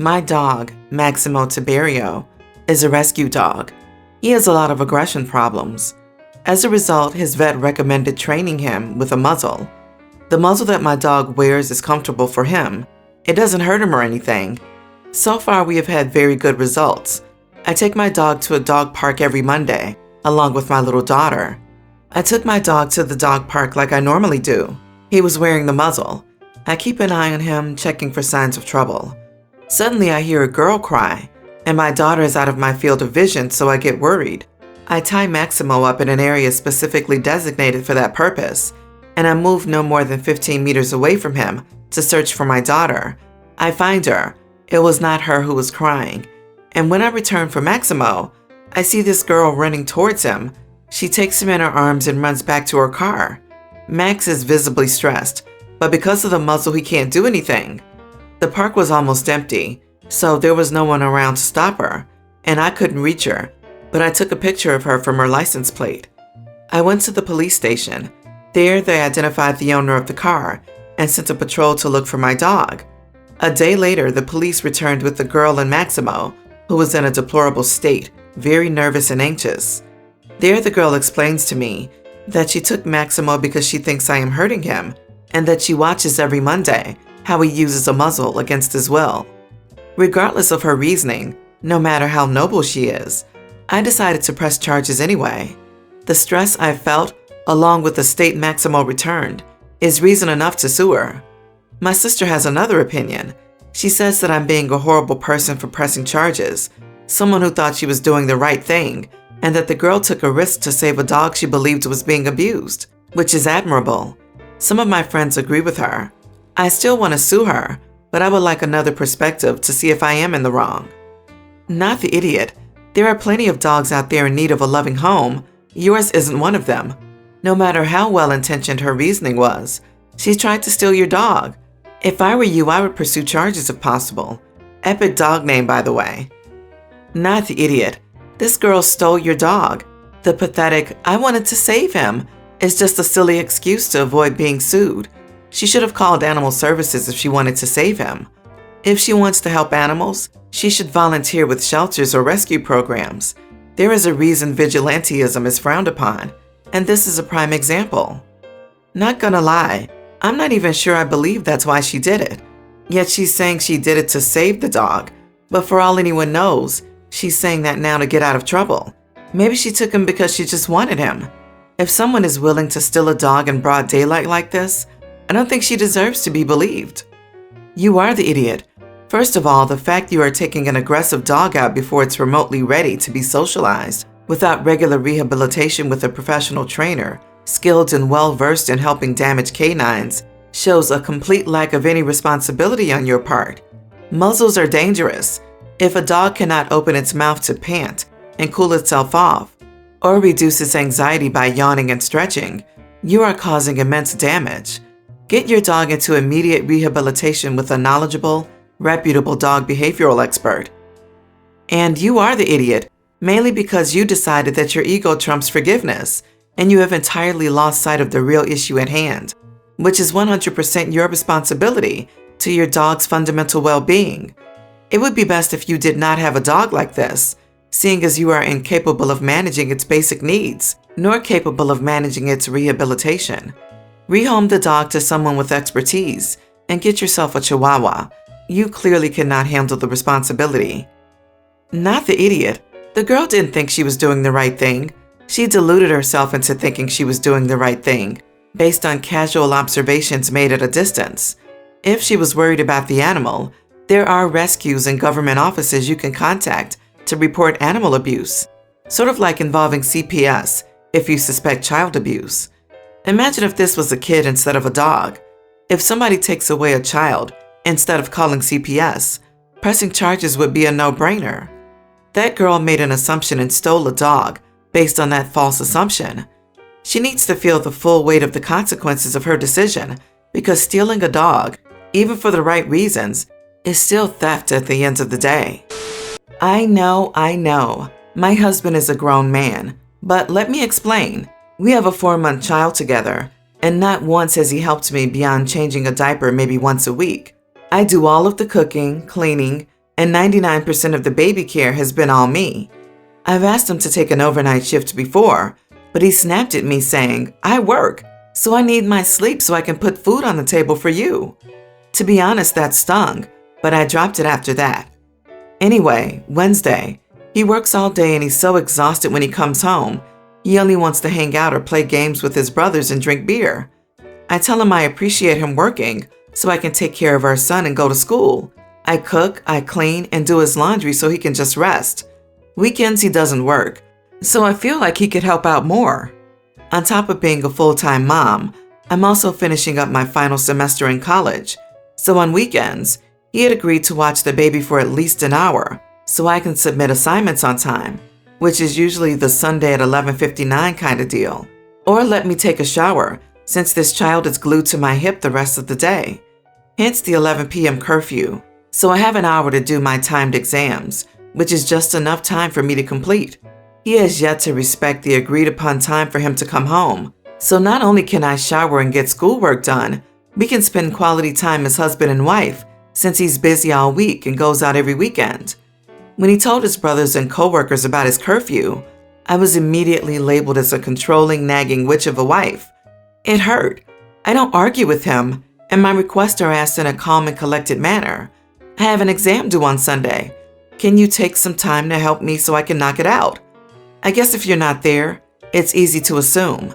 My dog, Maximo Tiberio, is a rescue dog. He has a lot of aggression problems. As a result, his vet recommended training him with a muzzle. The muzzle that my dog wears is comfortable for him. It doesn't hurt him or anything. So far, we have had very good results. I take my dog to a dog park every Monday, along with my little daughter. I took my dog to the dog park like I normally do. He was wearing the muzzle. I keep an eye on him, checking for signs of trouble. Suddenly, I hear a girl cry, and my daughter is out of my field of vision, so I get worried. I tie Maximo up in an area specifically designated for that purpose, and I move no more than 15 meters away from him to search for my daughter. I find her. It was not her who was crying. And when I return for Maximo, I see this girl running towards him. She takes him in her arms and runs back to her car. Max is visibly stressed, but because of the muzzle, he can't do anything. The park was almost empty, so there was no one around to stop her, and I couldn't reach her, but I took a picture of her from her license plate. I went to the police station. There, they identified the owner of the car and sent a patrol to look for my dog. A day later, the police returned with the girl and Maximo, who was in a deplorable state, very nervous and anxious. There, the girl explains to me that she took Maximo because she thinks I am hurting him, and that she watches every Monday how he uses a muzzle against his will. Regardless of her reasoning, no matter how noble she is, I decided to press charges anyway. The stress I felt, along with the state Maximo returned, is reason enough to sue her. My sister has another opinion. She says that I'm being a horrible person for pressing charges, someone who thought she was doing the right thing, and that the girl took a risk to save a dog she believed was being abused, which is admirable. Some of my friends agree with her. I still want to sue her, but I would like another perspective to see if I am in the wrong. Not the idiot. There are plenty of dogs out there in need of a loving home. Yours isn't one of them. No matter how well-intentioned her reasoning was, she tried to steal your dog. If I were you, I would pursue charges if possible. Epic dog name, by the way. Not the idiot. This girl stole your dog. The pathetic, "I wanted to save him," is just a silly excuse to avoid being sued. She should have called Animal Services if she wanted to save him. If she wants to help animals, she should volunteer with shelters or rescue programs. There is a reason vigilantism is frowned upon, and this is a prime example. Not gonna lie, I'm not even sure I believe that's why she did it. Yet she's saying she did it to save the dog, but for all anyone knows, she's saying that now to get out of trouble. Maybe she took him because she just wanted him. If someone is willing to steal a dog in broad daylight like this, I don't think she deserves to be believed. You are the idiot. First of all, the fact you are taking an aggressive dog out before it's remotely ready to be socialized without regular rehabilitation with a professional trainer, skilled and well-versed in helping damaged canines, shows a complete lack of any responsibility on your part. Muzzles are dangerous. If a dog cannot open its mouth to pant and cool itself off, or reduce its anxiety by yawning and stretching, you are causing immense damage. Get your dog into immediate rehabilitation with a knowledgeable, reputable dog behavioral expert. And you are the idiot, mainly because you decided that your ego trumps forgiveness, and you have entirely lost sight of the real issue at hand, which is 100% your responsibility to your dog's fundamental well-being. It would be best if you did not have a dog like this, seeing as you are incapable of managing its basic needs, nor capable of managing its rehabilitation. Rehome the dog to someone with expertise and get yourself a Chihuahua. You clearly cannot handle the responsibility. Not the idiot. The girl didn't think she was doing the right thing. She deluded herself into thinking she was doing the right thing, based on casual observations made at a distance. If she was worried about the animal, there are rescues and government offices you can contact to report animal abuse, sort of like involving CPS if you suspect child abuse. Imagine if this was a kid instead of a dog. If somebody takes away a child instead of calling CPS, pressing charges would be a no-brainer. That girl made an assumption and stole a dog based on that false assumption. She needs to feel the full weight of the consequences of her decision, because stealing a dog, even for the right reasons, is still theft at the end of the day. I know. My husband is a grown man, but let me explain. We have a 4-month child together, and not once has he helped me beyond changing a diaper maybe once a week. I do all of the cooking, cleaning, and 99% of the baby care has been all me. I've asked him to take an overnight shift before, but he snapped at me saying, "I work, so I need my sleep so I can put food on the table for you." To be honest, that stung, but I dropped it after that. Anyway, Wednesday, he works all day and he's so exhausted when he comes home. He only wants to hang out or play games with his brothers and drink beer. I tell him I appreciate him working so I can take care of our son and go to school. I cook, I clean, and do his laundry so he can just rest. Weekends he doesn't work, so I feel like he could help out more. On top of being a full-time mom, I'm also finishing up my final semester in college. So on weekends, he had agreed to watch the baby for at least an hour so I can submit assignments on time, which is usually the Sunday at 11:59 kind of deal. Or let me take a shower since this child is glued to my hip the rest of the day. Hence the 11 p.m. curfew. So I have an hour to do my timed exams, which is just enough time for me to complete. He has yet to respect the agreed upon time for him to come home. So not only can I shower and get schoolwork done, we can spend quality time as husband and wife since he's busy all week and goes out every weekend. When he told his brothers and coworkers about his curfew, I was immediately labeled as a controlling, nagging witch of a wife. It hurt. I don't argue with him, and my requests are asked in a calm and collected manner. I have an exam due on Sunday. Can you take some time to help me so I can knock it out? I guess if you're not there, it's easy to assume.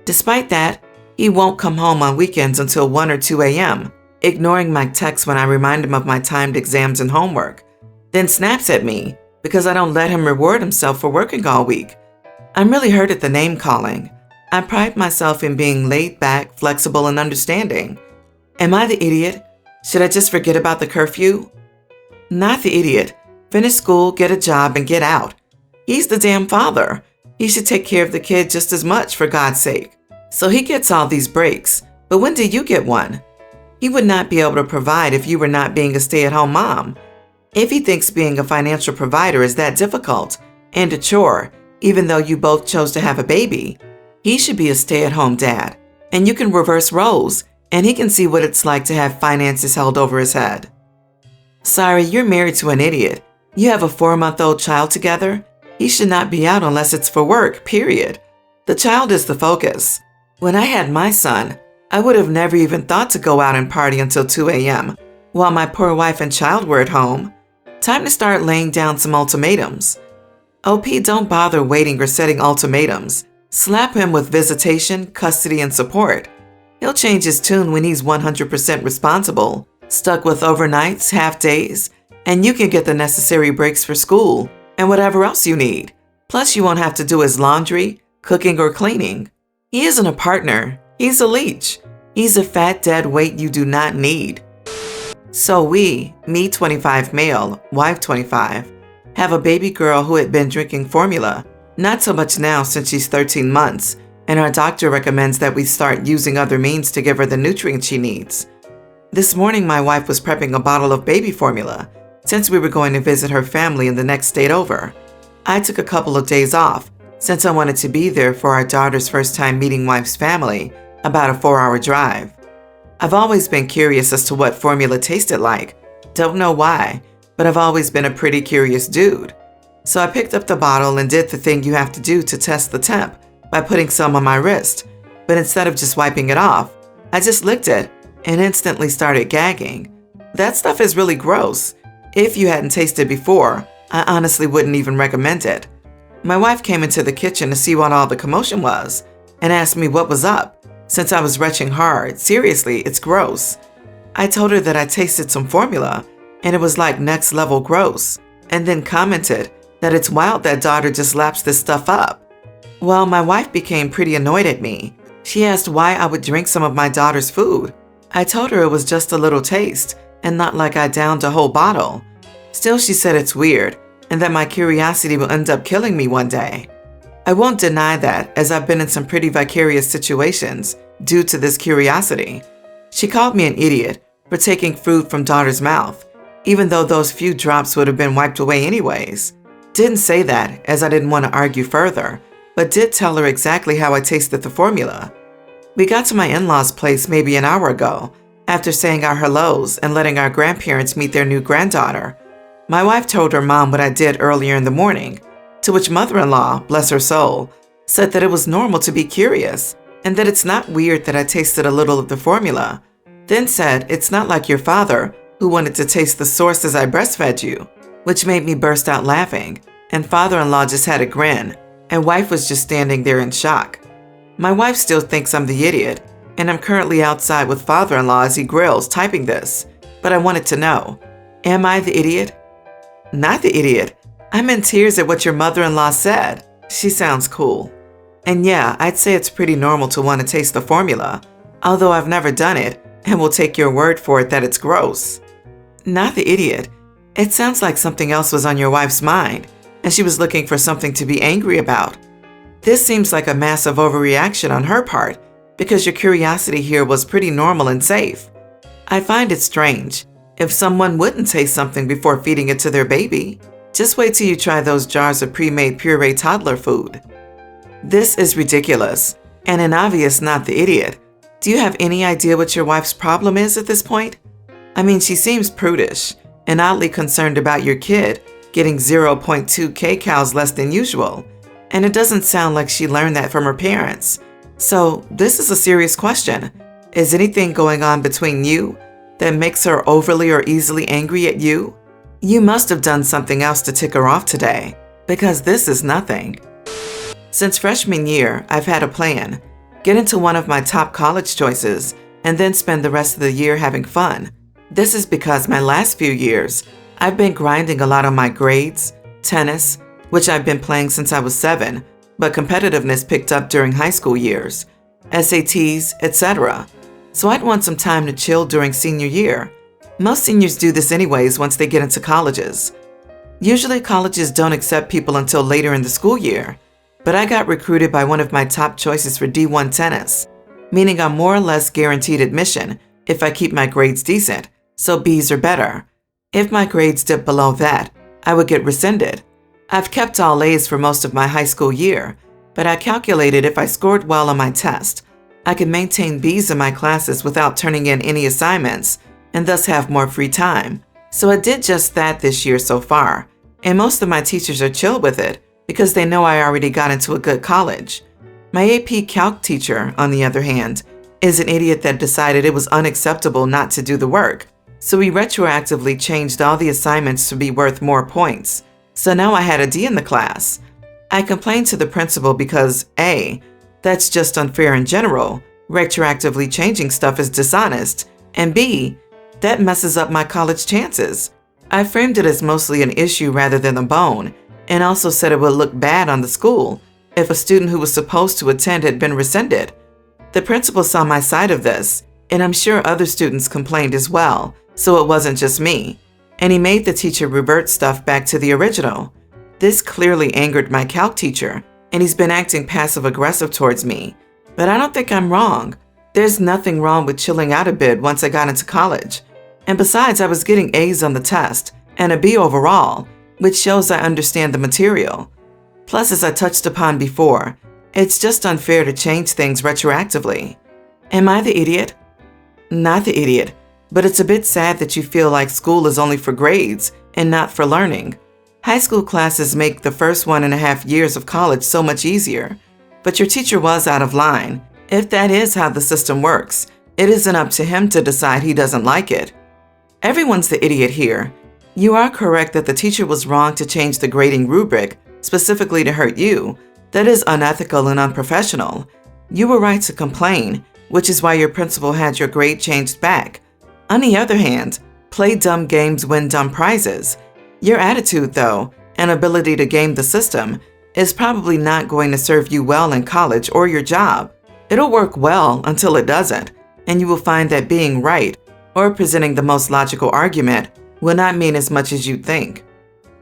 Despite that, he won't come home on weekends until 1 or 2 a.m., ignoring my texts when I remind him of my timed exams and homework, then snaps at me because I don't let him reward himself for working all week. I'm really hurt at the name calling. I pride myself in being laid back, flexible, and understanding. Am I the idiot? Should I just forget about the curfew? Not the idiot. Finish school, get a job, and get out. He's the damn father. He should take care of the kid just as much, for God's sake. So he gets all these breaks, but when do you get one? He would not be able to provide if you were not being a stay-at-home mom. If he thinks being a financial provider is that difficult and a chore, even though you both chose to have a baby, he should be a stay-at-home dad, and you can reverse roles, and he can see what it's like to have finances held over his head. Sorry, you're married to an idiot. You have a 4-month-old child together. He should not be out unless it's for work, period. The child is the focus. When I had my son, I would have never even thought to go out and party until 2 a.m., while my poor wife and child were at home. Time to start laying down some ultimatums. OP, don't bother waiting or setting ultimatums. Slap him with visitation, custody, and support. He'll change his tune when he's 100% responsible, stuck with overnights, half days, and you can get the necessary breaks for school and whatever else you need. Plus, you won't have to do his laundry, cooking, or cleaning. He isn't a partner. He's a leech. He's a fat dead weight you do not need. So we, me 25 male, wife 25, have a baby girl who had been drinking formula. Not so much now since she's 13 months, and our doctor recommends that we start using other means to give her the nutrients she needs. This morning, my wife was prepping a bottle of baby formula since we were going to visit her family in the next state over. I took a couple of days off since I wanted to be there for our daughter's first time meeting wife's family, about a 4-hour drive. I've always been curious as to what formula tasted like. Don't know why, but I've always been a pretty curious dude. So I picked up the bottle and did the thing you have to do to test the temp by putting some on my wrist. But instead of just wiping it off, I just licked it and instantly started gagging. That stuff is really gross. If you hadn't tasted before, I honestly wouldn't even recommend it. My wife came into the kitchen to see what all the commotion was and asked me what was up, since I was retching hard. Seriously, it's gross. I told her that I tasted some formula and it was like next level gross, and then commented that it's wild that daughter just laps this stuff up. Well, my wife became pretty annoyed at me. She asked why I would drink some of my daughter's food. I told her it was just a little taste and not like I downed a whole bottle. Still, she said it's weird and that my curiosity will end up killing me one day. I won't deny that, as I've been in some pretty vicarious situations due to this curiosity. She called me an idiot for taking food from daughter's mouth, even though those few drops would have been wiped away anyways. Didn't say that, as I didn't want to argue further, but did tell her exactly how I tasted the formula. We got to my in-laws' place maybe an hour ago, after saying our hellos and letting our grandparents meet their new granddaughter. My wife told her mom what I did earlier in the morning, to which mother-in-law, bless her soul, said that it was normal to be curious and that it's not weird that I tasted a little of the formula, then said it's not like your father who wanted to taste the source as I breastfed you, which made me burst out laughing, and father-in-law just had a grin, and wife was just standing there in shock. My wife still thinks I'm the idiot, and I'm currently outside with father-in-law as he grills typing this, but I wanted to know, am I the idiot? Not the idiot. I'm in tears at what your mother-in-law said. She sounds cool. And yeah, I'd say it's pretty normal to want to taste the formula, although I've never done it and will take your word for it that it's gross. Not the idiot. It sounds like something else was on your wife's mind, and she was looking for something to be angry about. This seems like a massive overreaction on her part, because your curiosity here was pretty normal and safe. I find it strange if someone wouldn't taste something before feeding it to their baby. Just wait till you try those jars of pre-made puree toddler food. This is ridiculous, and an obvious not the idiot. Do you have any idea what your wife's problem is at this point? I mean, she seems prudish and oddly concerned about your kid getting 0.2 kcals less than usual, and it doesn't sound like she learned that from her parents. So this is a serious question. Is anything going on between you that makes her overly or easily angry at you? You must have done something else to tick her off today, because this is nothing. Since freshman year, I've had a plan. Get into one of my top college choices, and then spend the rest of the year having fun. This is because my last few years, I've been grinding a lot on my grades, tennis, which I've been playing since I was 7, but competitiveness picked up during high school years, SATs, etc. So I'd want some time to chill during senior year. Most seniors do this anyways once they get into colleges. Usually colleges don't accept people until later in the school year, but I got recruited by one of my top choices for D1 tennis, meaning I'm more or less guaranteed admission if I keep my grades decent, so B's or better. If my grades dip below that, I would get rescinded. I've kept all A's for most of my high school year, but I calculated if I scored well on my test, I could maintain B's in my classes without turning in any assignments and thus have more free time. So I did just that this year so far, and most of my teachers are chill with it because they know I already got into a good college. My AP Calc teacher, on the other hand, is an idiot that decided it was unacceptable not to do the work, so he retroactively changed all the assignments to be worth more points. So now I had a D in the class. I complained to the principal because A, that's just unfair in general, retroactively changing stuff is dishonest, and B, that messes up my college chances. I framed it as mostly an issue rather than a bone, and also said it would look bad on the school if a student who was supposed to attend had been rescinded. The principal saw my side of this, and I'm sure other students complained as well, so it wasn't just me, and he made the teacher revert stuff back to the original. This clearly angered my calc teacher, and he's been acting passive-aggressive towards me. But I don't think I'm wrong. There's nothing wrong with chilling out a bit once I got into college. And besides, I was getting A's on the test and a B overall, which shows I understand the material. Plus, as I touched upon before, it's just unfair to change things retroactively. Am I the idiot? Not the idiot, but it's a bit sad that you feel like school is only for grades and not for learning. High school classes make the first 1.5 years of college so much easier, but your teacher was out of line. If that is how the system works, it isn't up to him to decide he doesn't like it. Everyone's the idiot here. You are correct that the teacher was wrong to change the grading rubric specifically to hurt you. That is unethical and unprofessional. You were right to complain, which is why your principal had your grade changed back. On the other hand, play dumb games, win dumb prizes. Your attitude, though, and ability to game the system is probably not going to serve you well in college or your job. It'll work well until it doesn't, and you will find that being right or presenting the most logical argument will not mean as much as you'd think.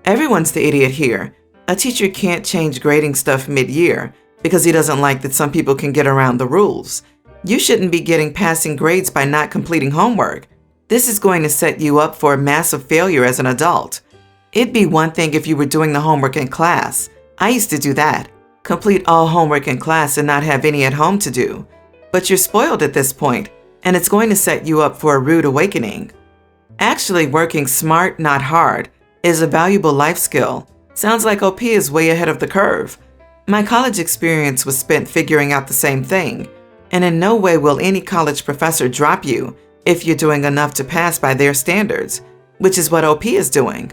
Everyone's the idiot here. A teacher can't change grading stuff mid-year because he doesn't like that some people can get around the rules. You shouldn't be getting passing grades by not completing homework. This is going to set you up for a massive failure as an adult. It'd be one thing if you were doing the homework in class. I used to do that. Complete all homework in class and not have any at home to do. But you're spoiled at this point, and it's going to set you up for a rude awakening. Actually working smart, not hard, is a valuable life skill. Sounds like OP is way ahead of the curve. My college experience was spent figuring out the same thing, and in no way will any college professor drop you if you're doing enough to pass by their standards, which is what OP is doing.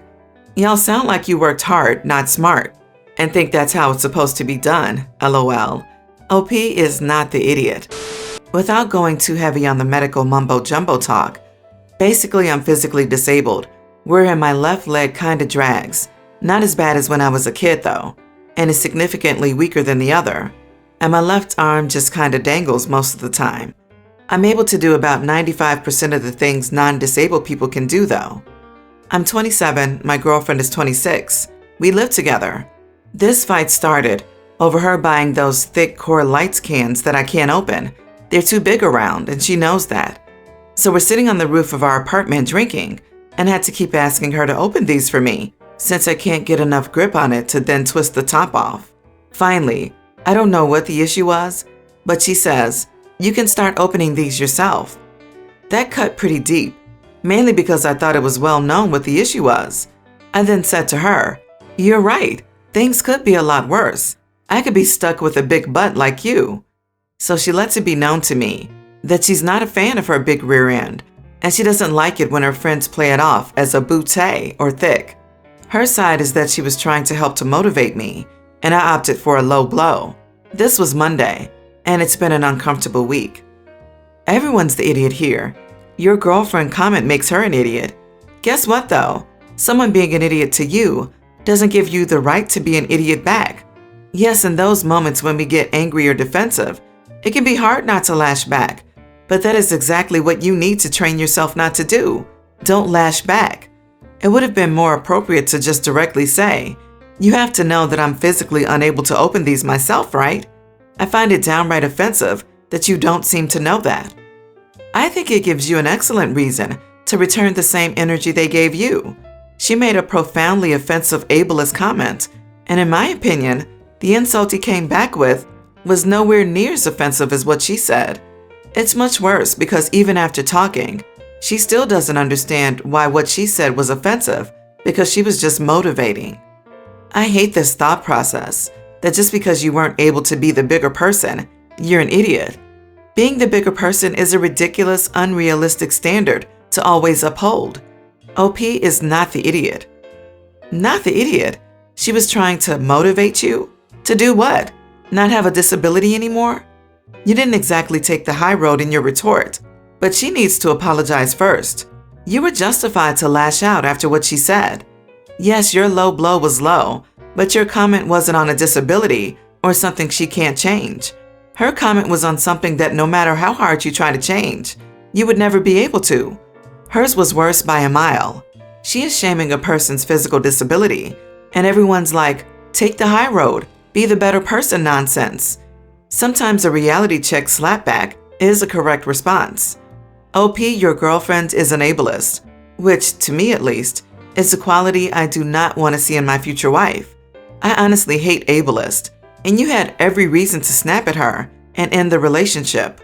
Y'all sound like you worked hard, not smart, and think that's how it's supposed to be done, LOL. OP is not the idiot. Without going too heavy on the medical mumbo-jumbo talk, basically I'm physically disabled, wherein my left leg kinda drags. Not as bad as when I was a kid though, and is significantly weaker than the other. And my left arm just kinda dangles most of the time. I'm able to do about 95% of the things non-disabled people can do though. I'm 27, my girlfriend is 26. We live together. This fight started over her buying those thick Core Lights cans that I can't open. They're too big around, and she knows that. So we're sitting on the roof of our apartment drinking, and had to keep asking her to open these for me, since I can't get enough grip on it to then twist the top off. Finally, I don't know what the issue was, but she says, "You can start opening these yourself." That cut pretty deep, mainly because I thought it was well known what the issue was. I then said to her, "You're right, things could be a lot worse. I could be stuck with a big butt like you." So she lets it be known to me that she's not a fan of her big rear end, and she doesn't like it when her friends play it off as a bootay or thick. Her side is that she was trying to help to motivate me, and I opted for a low blow. This was Monday, and it's been an uncomfortable week. Everyone's the idiot here. Your girlfriend comment makes her an idiot. Guess what though? Someone being an idiot to you doesn't give you the right to be an idiot back. Yes, in those moments when we get angry or defensive, it can be hard not to lash back, but that is exactly what you need to train yourself not to do. Don't lash back. It would have been more appropriate to just directly say, "You have to know that I'm physically unable to open these myself, right? I find it downright offensive that you don't seem to know that." I think it gives you an excellent reason to return the same energy they gave you. She made a profoundly offensive ableist comment, and in my opinion, the insult he came back with was nowhere near as offensive as what she said. It's much worse because even after talking, she still doesn't understand why what she said was offensive because she was just motivating. I hate this thought process that just because you weren't able to be the bigger person, you're an idiot. Being the bigger person is a ridiculous, unrealistic standard to always uphold. OP is not the idiot. Not the idiot. She was trying to motivate you? To do what? Not have a disability anymore? You didn't exactly take the high road in your retort, but she needs to apologize first. You were justified to lash out after what she said. Yes, your low blow was low, but your comment wasn't on a disability or something she can't change. Her comment was on something that no matter how hard you try to change, you would never be able to. Hers was worse by a mile. She is shaming a person's physical disability, and everyone's like, "Take the high road, be the better person" nonsense. Sometimes a reality check slapback is a correct response. OP, your girlfriend, is an ableist, which, to me at least, is a quality I do not want to see in my future wife. I honestly hate ableist, and you had every reason to snap at her and end the relationship.